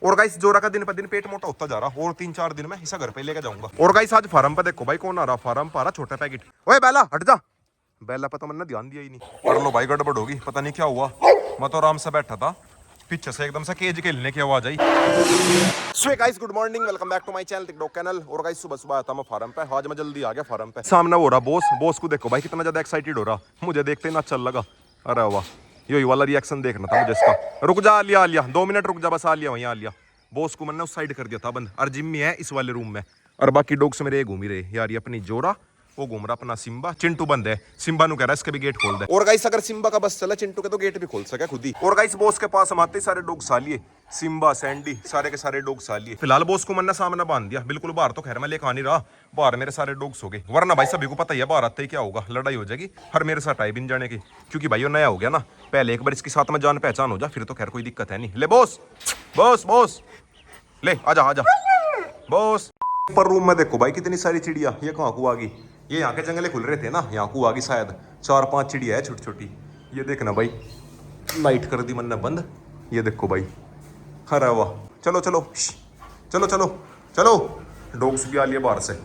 और गाइस जोरा का दिन पर दिन पेट मोटा होता जा रहा, और 3-4 दिन में इसे घर पे लेके जाऊंगा। और गाइस आज फार्म पे देखो भाई कौन आ रहा, फार्म पर आ रहा छोटा पैकेट। ओए बेला हट जा, बेला पर तो मैंने ध्यान दिया ही नहीं। कर लो भाई गड़बड़ होगी, पता नहीं क्या हुआ। मैं तो आराम से बैठा था, पीछे से एकदम से केज खेलने की आवाज आई। So guys good morning, welcome back to my channel TikTok channel. और गाइस सुबह सुबह आता मैं फार्म पे, आज मैं जल्दी आ गया फार्म पे। सामने हो रहा बॉस को देखो भाई कितना ज्यादा एक्साइटेड हो रहा, मुझे देखते ही ना अच्छा लगा। अरे वाह, यही वाला रिएक्शन देखना था मुझे इसका। रुक जा, आ लिया 2 मिनट रुक जा, बस आ लिया वहीं आ लिया। बॉस को मैंने उस साइड कर दिया था बंद, और जिम्मी है इस वाले रूम में, और बाकी डॉग्स मेरे घूम ही रहे यार। ये अपनी जोरा, वो घूम रहा अपना सिम्बा, चिंटू बंद है, सिम्बा नु कह रहा है इसके भी गेट खोल दे। और गाइस अगर सिम्बा का बस चला, चिंटू के तो गेट भी खोल सके खुद ही। और गाइस बॉस के पास हम आते ही सारे डॉग सालिए, सिम्बा सैंडी सारे के सारे डॉग सालिए। फिलहाल बॉस को मैंने सामने बांध दिया बिल्कुल, बाहर तो खैर मैं लेकर आ नहीं रहा, बाहर मेरे सारे डॉग्स हो गए। वरना भाई सभी को पता ही है बाहर आते ही क्या होगा, लड़ाई हो जाएगी, हर मेरे साथ आई बिन जाने की। क्योंकि भाई वो नया हो गया ना, पहले एक बार इसके साथ में जान पहचान हो जा, फिर तो खैर कोई दिक्कत है नहीं। ले बॉस बॉस बॉस, ले आजा आजा बॉस। ऊपर रूम में देखो भाई कितनी सारी चिड़िया, ये कहाँ को आ गई, ये यहाँ के जंगले खुल रहे थे ना, यहाँ को आ गई शायद। 4-5 चिड़िया है छोटी छोटी, ये देखना भाई। लाइट कर दी मैंने बंद, ये देखो भाई। अरे वाह, चलो चलो चलो चलो चलो, डॉग्स भी आ लिए बाहर से,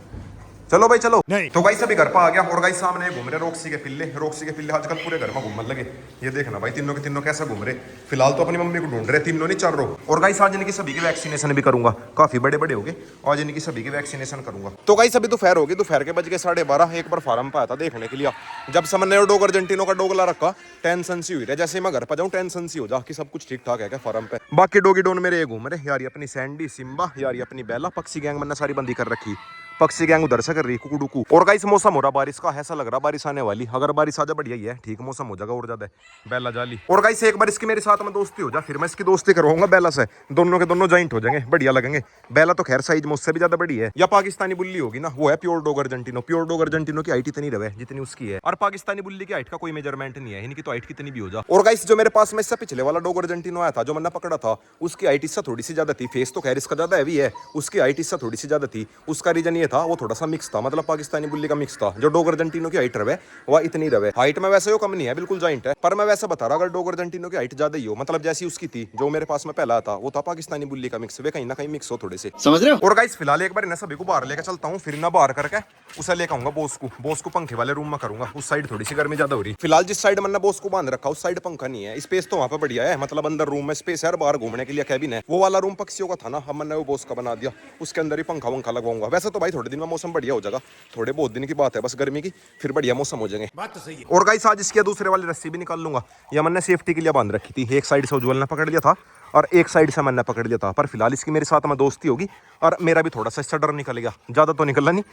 चलो भाई चलो। नहीं तो भाई सभी घर पर आ गया। और भाई सामने घूम रहे रॉक्सी के पिल्ले आजकल पूरे घर में घूमने लगे। ये देखना भाई तीनों के तीनों कैसे घूम रहे। फिलहाल तो अपनी मम्मी को ढूंढ रहे, तीनों नहीं 4 रोग। और गाइस आज इनकी सभी की वैक्सीनेशन भी करूंगा, काफी बड़े बड़े हो गए, आज इनकी सभी की वैक्सीनेशन करूंगा। तो गाइस अभी दोपहर होगी, दोपहर के बज गए 12:30। एक बार फार्म पे आया था देखने के लिए, जब से मैंने डॉग अर्जेंटिनो का डॉग ला रखा, टेंशन सी हुई रही, जैसे मैं घर पर जाऊँ टेंशन सी हो जा कि सब कुछ ठीक ठाक है क्या फार्म पे। बाकी डॉगी डोन मेरे घूम रहे यार, ये अपनी सैंडी सिम्बा, यार ये अपनी बेला। पक्षी गैंग मैंने सारी बंदी कर रखी, पक्षी गैंग उधर से कर रही कुकुडुकू। और गाइस मौसम हो रहा बारिश का, ऐसा लग रहा बारिश आने वाली। अगर बारिश आ जा बढ़िया ही है, ठीक मौसम हो जाएगा और ज्यादा। बेला जाली। और गाइस एक बार इसकी मेरे साथ में दोस्ती हो जा, फिर मैं इसकी दोस्ती करवाऊंगा बेला से, दोनों के दोनों जॉइंट हो जाएंगे, बढ़िया लगेंगे। बेला तो खैर साइज मुझसे भी ज्यादा बड़ी है, या पाकिस्तानी बुल्ली होगी ना, वो है pure dog Argentino. Pure dog Argentino की हाइट इतनी रहे जितनी उसकी है, और पाकिस्तानी बुल्ली की हाइट का कोई मेजरमेंट नहीं है, इनकी तो हाइट कितनी भी हो जा। और गाइस जो मेरे पास में इससे पिछले वाला डॉग अर्जेंटिनो आया था, जो मैंने पकड़ा था, उसकी हाइट इससे थोड़ी सी ज्यादा थी। फेस तो खैर इसका ज्यादा हैवी है, उसकी हाइट इससे थोड़ी सी ज्यादा थी। उसका रीजन ये था, वो थोड़ा सा मिक्स था, मतलब पाकिस्तानी बुल्ली का मिक्स था। जो डॉग अर्जेंटिनो की हाइट रहे वह इतनी रहे, हाइट में वैसे वो कम नहीं है, बिल्कुल जॉइंट है। पर मैं वैसे बता रहा, अगर डॉग अर्जेंटिनो की हाइट ज्यादा ही हो, मतलब जैसी उसकी थी, जो मेरे पास में पहला था, वो था पाकिस्तानी बुल्ली का मिक्स, वे कहीं ना कहीं मिक्स हो थोड़े से, समझ रहे हो। और गाइस फिलहाल एक बार इन्हें सभी को बाहर लेकर चलता हूँ, फिर ना बाहर करके उसे लेकर आऊंगा बॉस को पंखे वाले रूम में करूंगा। उस साइड थोड़ी सी गर्मी ज्यादा हो रही। फिलहाल जिस साइड मैंने बॉस को बांध रखा उस साइड पंखा नहीं है, स्पेस तो वहाँ पे बढ़िया है, मतलब अंदर रूम में स्पेस है, बाहर घूमने के लिए कैबिन है। वो वाला रूम पक्षियों का था ना, हम मैंने वो बॉस का बना दिया, उसके अंदर ही पंखा वंखा लगवाऊंगा। वैसे तो भाई थोड़े दिन में मौसम बढ़िया हो जाएगा, थोड़े बहुत दिन की बात है बस गर्मी की, फिर बढ़िया मौसम हो जाएंगे। बात तो सही है। और गाइस आज इसकी दूसरे वाली रस्सी भी निकाल लूंगा, या मैंने सेफ्टी के लिए बांध रखी थी। एक साइड से उज्जवल ने पकड़ लिया था और एक साइड से मैंने पकड़ लिया था, पर फिलहाल इसकी मेरे साथ में दोस्ती होगी, और मेरा भी थोड़ा सा इससे डर निकलेगा, ज्यादा तो निकलना नहीं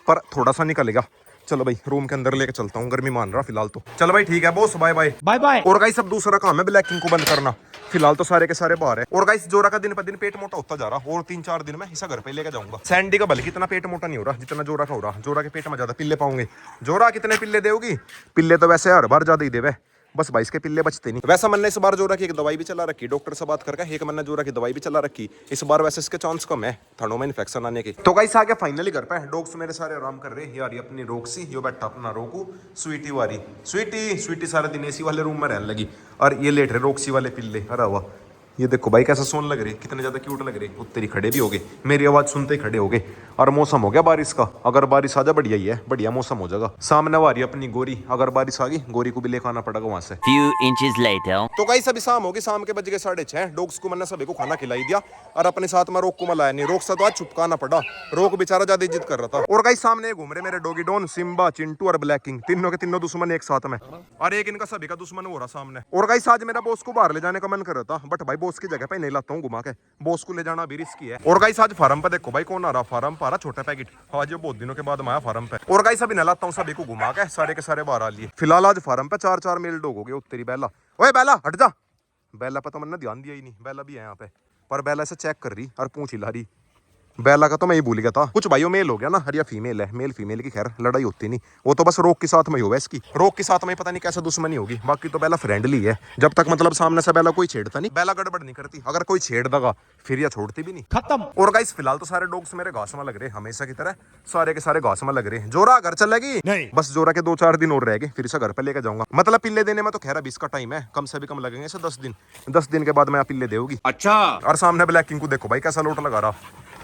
पर थोड़ा सा निकलेगा। चलो भाई रूम के अंदर लेके चलता हूँ, गर्मी मान रहा फिलहाल तो। चलो भाई ठीक है boss, bye bye bye bye. और गाइस अब दूसरा काम है ब्लैकिंग को बंद करना, फिलहाल तो सारे के सारे बाहर है। और गाइस जोरा का दिन पर दिन पेट मोटा होता जा रहा, और 3-4 दिन में इसे घर पे लेके जाऊंगा। सैंडी का बल्कि इतना पेट मोटा नहीं हो रहा जितना जोरा का हो रहा, जोरा के पेट में ज्यादा पिल्ले पाऊंगे। जोरा कितने पिल्ले देगी, पिल्ले तो वैसे हर बार ज्यादा ही देवे, बस भाई इसके पिल्ले बचते नहीं। वैसा मैंने इस बार जोरा की एक दवाई भी चला रखी, डॉक्टर से बात करके एक मैंने जोरा की दवाई भी चला रखी। इस बार वैसे इसके चांस कम है थनों में इन्फेक्शन आने के। तो गाइस आ गया फाइनली घर पे, डॉग्स मेरे सारे आराम कर रहे यार। ये अपनी रोक्सी, यो बैठा अपना रोकू, स्वीटी वाली स्वीटी सारे दिन एसी वाले रूम में रहने लगी, और ये लेट रहे रोक्सी वाले पिल्ले। अरे वाह, ये देखो भाई कैसा सोन लग रही, कितने ज्यादा क्यूट लग रही। उत्तरी खड़े भी हो गए, मेरी आवाज सुनते ही खड़े हो गए। और मौसम हो गया बारिश का, अगर बारिश आ जा बढ़िया ही है, बढ़िया मौसम हो जाएगा। सामने आ रही है अपनी गोरी, अगर बारिश आ गई गोरी को भी लेकर आना पड़ेगा वहां से। Few inches later. तो गाइस अभी शाम होगी, शाम के बज गए 6:30। डॉग्स को मैंने सभी को खाना खिलाई दिया, और अपने साथ में रोक को मिलाया नहीं, रोक से तो आज छुपकाना पड़ा, रोक बेचारा ज्यादा इज्जत कर रहा था। और गाइस सामने घूम रहे मेरे डॉगी डॉन, सिम्बा, चिंटू और ब्लैकिंग, तीनों के तीनों दुश्मन एक साथ में, और एक इनका सभी का दुश्मन हो रहा सामने। और गाइस आज मेरा बॉस को बाहर ले जाने का मन कर रहा था, बट भाई बॉस की जगह पे नहीं लाता हूँ घुमा के, बॉस को ले जाना भी रिस्की है। और गाइस आज फार्म पे देखो भाई कौन आ रहा, फार्म पर आ रहा छोटा पैकेट, आज बहुत दिनों के बाद मैं आया फार्म पे। और गाइस अभी न लाता हूँ सभी को घुमा के, सारे के सारे बाहर आ लिए। फिलहाल आज फार्म पे 4-4 मेल डॉग हो गए। उत्तरी बेला, ओए बेला हट जा, बेला पर तो मैंने ध्यान दिया ही नहीं, बेला भी है यहाँ पे, पर बेला से चेक कर रही और पूछ हिला रही। बेला का तो मैं ही भूल गया था। कुछ भाइयों मेल हो गया ना, हर या फीमेल है, मेल फीमेल की खैर लड़ाई होती नहीं, वो तो बस रोक के साथ में ही होगा इसकी, रोक के साथ में पता नहीं कैसा दुश्मनी होगी। बाकी तो बेला फ्रेंडली है, जब तक मतलब सामने से बेला कोई छेड़ता नहीं, बेला गड़बड़ नहीं करती। अगर कोई छेड़ देगा फिर या छोड़ती भी नहीं, खत्म। और गाइस फिलहाल तो सारे डॉग्स मेरे घास में लग रहे, हमेशा की तरह सारे के सारे घास में लग रहे। जोरा घर चलेगी नहीं, बस जोरा के 2-4 दिन और रह गए, फिर से घर पे लेके जाऊंगा। मतलब पिल्ले देने में तो खैर अभी इसका टाइम है, कम से भी कम लगेंगे इसे 10 दिन के बाद मैं पिल्ले देगी। अच्छा। और सामने ब्लैक किंग को देखो भाई कैसा लोट लगा रहा।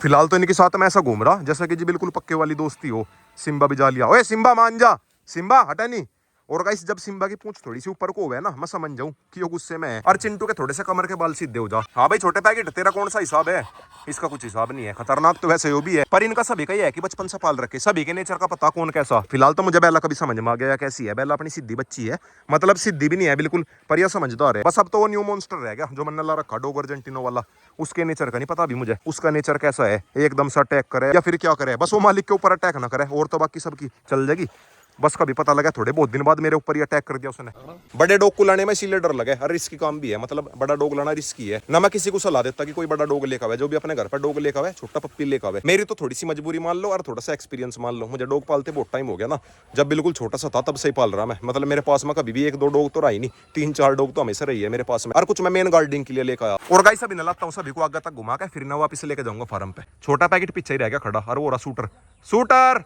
फिलहाल तो इनके साथ मैं ऐसा घूम रहा जैसा कि जी बिल्कुल पक्के वाली दोस्ती हो। सिम्बा भी जा लिया, ओए सिम्बा मान जा, सिम्बा हटा नहीं। और गाइस जब सिम्बा की पूंछ थोड़ी सी ऊपर को हुआ है ना, मैं समझ जाऊं कि वो गुस्से में है। और चिंटू के थोड़े से कमर के बाल सीधे हो जा। हाँ भाई छोटे पैकेट, तेरा कौन सा हिसाब है? इसका कुछ हिसाब नहीं है, खतरनाक तो वैसे वो भी है, पर इनका सभी का ही है कि बचपन से पाल रखे, सभी के नेचर का पता कौन कैसा। फिलहाल तो मुझे बेला कभी समझ में आ गया कैसी है। बेला अपनी सीधी बच्ची है, मतलब सीधी भी नहीं है बिल्कुल, पर यह समझदार है। बस अब तो वो न्यू मॉन्स्टर रह गया जो मैंने ला रखा डोग अर्जेंटिनो वाला, उसके नेचर का नहीं पता अभी मुझे, उसका नेचर कैसा है, एकदम से अटैक करे या फिर क्या करे, बस वो मालिक के ऊपर अटैक ना करे, और तो बाकी सबकी चल जाएगी। बस कभी पता लगा थोड़े बहुत दिन बाद मेरे ऊपर ही अटैक कर दिया उसने। बड़े डॉग को लाने में इसीलिए डर लगे, हर रिस्की काम भी है, मतलब बड़ा डॉग लाना रिस्की है ना। मैं किसी को सलाह देता कि कोई बड़ा डॉग लेकर आवे, जो भी अपने घर पर डॉग लेकर आवे, छोटा पप्पी लेकर आवे। मेरी तो थोड़ी सी मजबूरी मान लो और थोड़ा सा एक्सपीरियंस मान लो, मुझे डॉग पालते बहुत टाइम हो गया ना, जब बिल्कुल छोटा सा था तब से ही पाल रहा मैं। मतलब मेरे पास में कभी भी 1-2 डॉग तो रहा ही नहीं, 3-4 डॉग तो हमेशा रही है मेरे पास में, और कुछ मैं मेन गार्डिंग के लिए लेकर आया। और गाइस अभी नलाता हूँ सभी को आगे तक घुमा के, फिर ना वापस लेके जाऊंगा फार्म पे। छोटा पैकेट पीछे ही रह गया खड़ा, और वो रहा शूटर। शूटर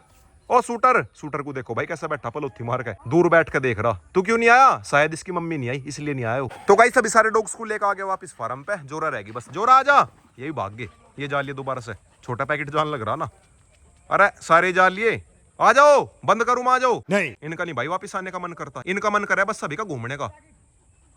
ओ शूटर, शूटर को देखो भाई कैसा बैठा पलोथी मार के, दूर बैठ के देख रहा। तू क्यों नहीं आया? शायद इसकी मम्मी नहीं आई इसलिए नहीं आया हो। तो गाइस सभी सारे डॉग्स को लेकर आ गए वापस फार्म पे, जोरा रहेगी बस। जोरा आजा, यही भाग गए, ये जा लिए दोबारा से। छोटा पैकेट जान लग रहा ना, अरे सारे जा लिए, आ जाओ बंद करूँ, आ जाओ। नहीं इनका नहीं भाई वापस आने का मन करता, इनका मन करे बस सभी का घूमने का।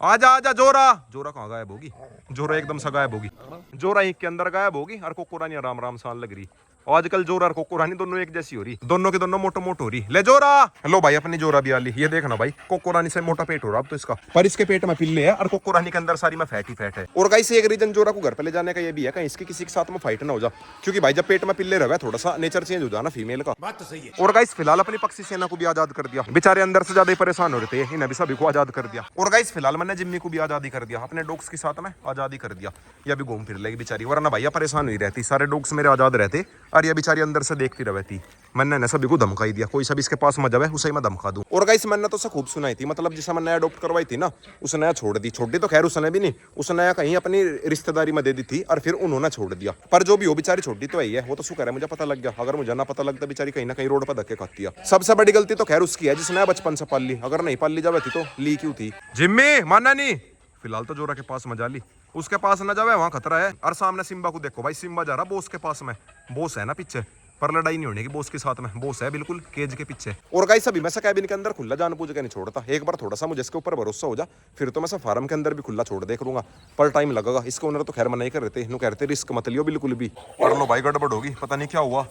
आजा आजा जोरा, जोरा कहाँ गायब होगी? जोरा एकदम से गायब होगी, जोरा एक के अंदर गायब होगी, और कोको रानी आराम आराम सान लग रही। आजकल जोरा और कोको रानी दोनों एक जैसी हो रही, दोनों के दोनों मोटो मोटो हो रही। ले जोरा, हेलो भाई अपनी जोरा भी आ ली। ये देखना भाई कोको रानी से मोटा पेट हो रहा अब तो इसका, पर इसके पेट में पिल्ले है और कोको रानी के अंदर सारी में फैट ही फैट है। और गाइस एक रीजन जोरा को घर पे ले जाने का ये भी है कहीं इसकी किसी के साथ में फाइट ना हो जा, क्योंकि भाई जब पेट में पिल्ले रहे थोड़ा सा नेचर चेंज हो जाना फीमेल का। बात तो सही है। और गाइस फिलहाल अपनी पक्षी सेना को भी आजाद कर दिया, बेचारे अंदर से ज्यादा परेशान हो रहे थे, इन्हें भी सभी को आजाद कर दिया। और गाइस फिलहाल मैंने जिम्मी को भी आजादी कर दिया, अपने डॉग्स के साथ में आजादी कर दिया। ये भी घूम फिर लेगी बेचारी, वरना भैया परेशान नहीं रहती, सारे डॉग्स मेरे आजाद रहते और ये बेचारी अंदर से देखती रहती। मैंने सभी को धमका ही दिया, कोई सभी इसके पास मजा है उसे मैं धमका दूं। और गाइस मैंने तो सब खूब सुनाई थी, मतलब जिसे मैंने अडॉप्ट करवाई थी ना, उसने छोड़ दी, छोड़ दी तो खैर उसने भी नहीं, उसने कहीं अपनी रिश्तेदारी में दे दी थी और फिर उन्होंने छोड़ दिया। पर जो भी हो बेचारी छोटी तो है, वो तो शुक्र है मुझे पता लग गया, अगर मुझे ना पता लगता बेचारी कहीं ना कहीं रोड पर धक्के खाती है। सबसे बड़ी गलती तो खैर उसकी है जिसने बचपन से पाल ली, अगर नहीं पाल ली जाती तो ली क्यों थी। जिम्मी माना नहीं, फिलहाल तो जोरा के पास मजा ली, उसके पास न जावे वहां खतरा है। और सामने सिम्बा को देखो भाई, सिम्बा जा रहा बॉस के पास में, बॉस है ना पीछे, पर लड़ाई नहीं होने की बॉस के साथ में, बॉस है बिल्कुल केज के पीछे। और गाइस अभी मैं कैबिन के अंदर खुला जान पूछ के नहीं छोड़ता, एक बार थोड़ा सा मुझे इसके ऊपर भरोसा हो जा फिर तो मैं फार्म के अंदर भी खुला छोड़ देख लूंगा, पर टाइम लगेगा। इसके ओनर तो खैर मना ही कर रहे थे, इन्हों कह रहे थे रिस्क मत लियो बिल्कुल भी। कर लो भाई गड़बड़ होगी, पता नहीं क्या हुआ,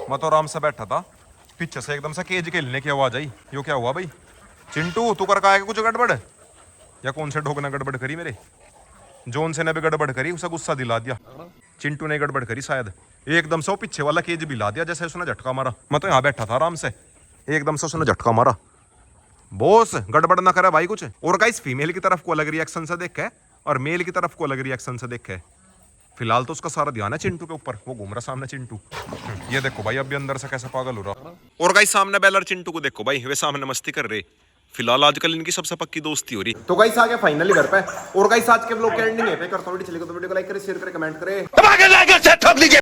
मैं तो आराम से बैठा था, पीछे से एकदम से केज खेलने की आवाज आई। यो क्या हुआ भाई? चिंटू तू कर का कुछ गड़बड़, या कौन से डॉग ने गड़बड़ करी? मेरे जोन से ने भी गड़बड़ करी, उसे गुस्सा दिला दिया। चिंटू ने गड़बड़ करी शायद, एकदम से वो पीछे वाला केज भी ला दिया जैसे उसने झटका मारा। मैं तो यहाँ बैठा था आराम से, एकदम से उसने झटका मारा। बॉस गड़बड़ ना करे भाई कुछ। और गाइस फीमेल की तरफ को अलग रिएक्शन से देखे और मेल की तरफ को अलग रिएक्शन से देखे। फिलहाल तो उसका सारा ध्यान है चिंटू के ऊपर, वो घूम रहा सामने चिंटू। ये देखो भाई अभी अंदर से कैसा पागल हो रहा। और गाइस सामने बेलर चिंटू को देखो भाई, वे सामने मस्ती कर रहे। फिलहाल आजकल इनकी सबसे पक्की दोस्ती हो रही। तो गाइस आ गया फाइनली घर पे, और गाइस आज के व्लॉग की एंडिंग है पे करता हूं। वीडियो चलेगा तो वीडियो को लाइक करें, शेयर करें, कमेंट करें।